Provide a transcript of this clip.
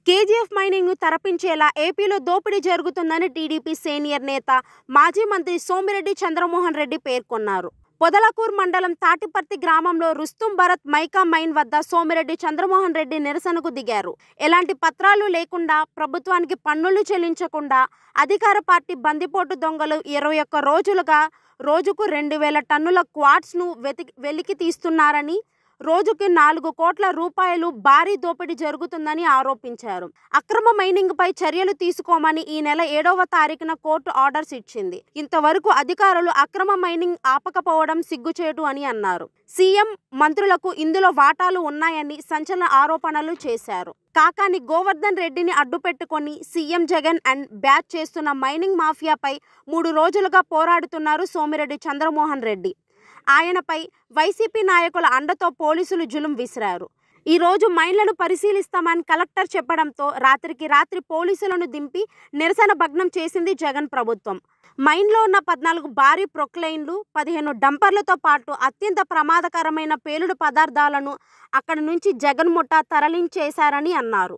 KGF mining ను తరపించేలా ఏపీలో దోపిడీ జరుగుతుందని టీడీపీ సీనియర్ నేత మాజీ మంత్రి సోమిరెడ్డి చంద్రమోహన్ రెడ్డి పేర్కొన్నారు. పొదలకూరు మండలం తాటిపర్తి గ్రామంలో రుస్తుం భరత్ మైకా మైన్ వద్ద సోమిరెడ్డి చంద్రమోహన్ రెడ్డి నిరసనకు దిగారు. ఎలాంటి పత్రాలు లేకుండా, ప్రభుత్వానికి పన్నులు చెల్లించకుండా అధికార పార్టీ బందిపోటు దొంగలు 21 రోజులుగా రోజుకు 2000 టన్నుల క్వార్ట్స్ ను వెలికి తీస్తున్నారని, రోజుకి 4 కోట్ల రూపాయలు భారీ దోపిడీ జరుగుతుందని ఆరోపించారు. అక్రమ మైనింగ్ పై చర్యలు తీసుకోమని ఈ నెల 7వ తారీఖున కోర్టు ఆర్డర్స్ ఇచ్చింది. ఇంతవరకు అధికారులు అక్రమ మైనింగ్ ఆపకపోవడం సిగ్గుచేటు అని అన్నారు. సీఎం, మంత్రులకు ఇందులో వాటాలు ఉన్నాయని సంచలన ఆరోపణలు చేశారు. కాకాని గోవర్ధన్ రెడ్డిని అడ్డుపెట్టుకొని సీఎం జగన్ అండ్ బ్యాచ్ చేస్తున్న మైనింగ్ మాఫియాపై 3 రోజులుగా పోరాడుతున్నారు సోమిరెడ్డి చంద్రమోహన్ రెడ్డి. ఆయనపై వైసీపీ నాయకుల అండతో పోలీసులు జులుం విసిరారు. ఈ రోజు మైన్లను పరిశీలిస్తామని కలెక్టర్ చెప్పడంతో రాత్రికి రాత్రి పోలీసులను దింపి నిరసన భగ్నం చేసింది జగన్ ప్రభుత్వం. మైన్లో ఉన్న 14 భారీ ప్రొక్లైన్లు, 15 డంపర్లతో పాటు అత్యంత ప్రమాదకరమైన పేలుడు పదార్థాలను అక్కడి నుంచి జగన్ ముఠా తరలించేశారని అన్నారు.